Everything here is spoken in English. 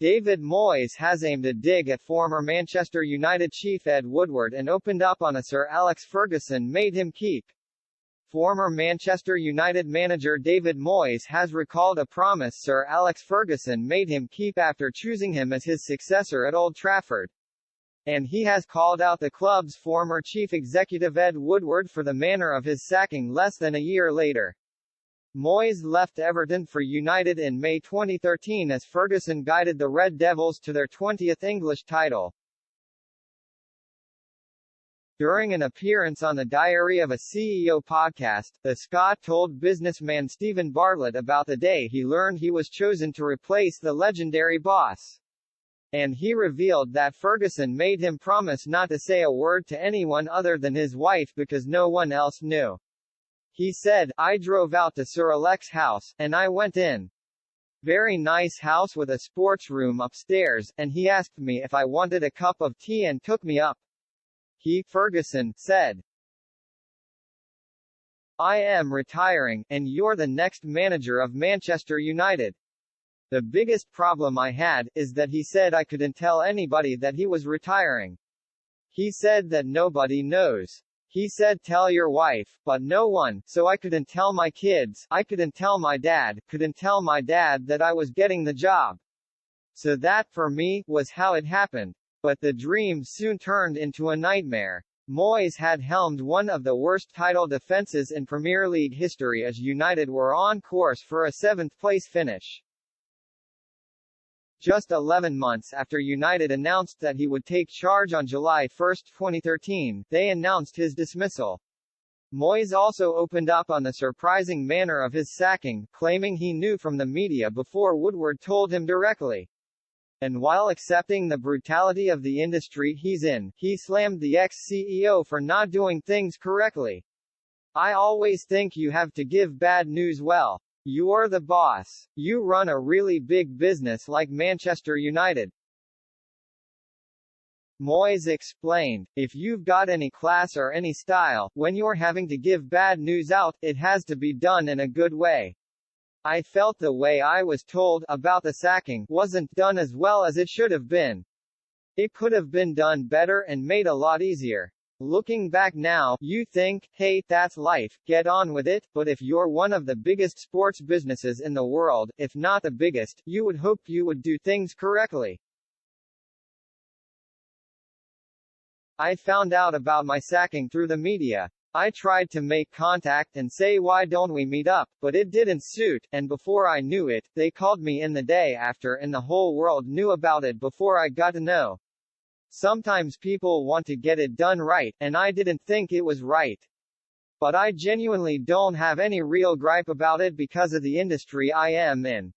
David Moyes has aimed a dig at former Manchester United chief Ed Woodward and opened up on a Sir Alex Ferguson made him keep. Former Manchester United manager David Moyes has recalled a promise Sir Alex Ferguson made him keep after choosing him as his successor at Old Trafford. And he has called out the club's former chief executive Ed Woodward for the manner of his sacking less than a year later. Moyes left Everton for United in May 2013 as Ferguson guided the Red Devils to their 20th English title. During an appearance on the Diary of a CEO podcast, the Scot told businessman Stephen Bartlett about the day he learned he was chosen to replace the legendary boss. And he revealed that Ferguson made him promise not to say a word to anyone other than his wife because no one else knew. He said, "I drove out to Sir Alex's house, and I went in. Very nice house with a sports room upstairs, and he asked me if I wanted a cup of tea and took me up. Ferguson, said, I am retiring, and you're the next manager of Manchester United. The biggest problem I had, is that he said I couldn't tell anybody that he was retiring. He said that nobody knows. He said tell your wife, but no one, so I couldn't tell my kids, I couldn't tell my dad, couldn't tell my dad that I was getting the job. So that, for me, was how it happened. But the dream soon turned into a nightmare." Moyes had helmed one of the worst title defences in Premier League history as United were on course for a 7th-place finish. Just 11 months after United announced that he would take charge on July 1, 2013, they announced his dismissal. Moyes also opened up on the surprising manner of his sacking, claiming he knew from the media before Woodward told him directly. And while accepting the brutality of the industry he's in, he slammed the ex-CEO for not doing things correctly. "I always think you have to give bad news well. You're the boss. You run a really big business like Manchester United." Moyes explained, "If you've got any class or any style, when you're having to give bad news out, it has to be done in a good way. I felt the way I was told about the sacking wasn't done as well as it should have been. It could have been done better and made a lot easier. Looking back now, you think, hey, that's life, get on with it, but if you're one of the biggest sports businesses in the world, if not the biggest, you would hope you would do things correctly. I found out about my sacking through the media. I tried to make contact and say why don't we meet up, but it didn't suit, and before I knew it, they called me in the day after and the whole world knew about it before I got to know. Sometimes people want to get it done right, and I didn't think it was right. But I genuinely don't have any real gripe about it because of the industry I am in.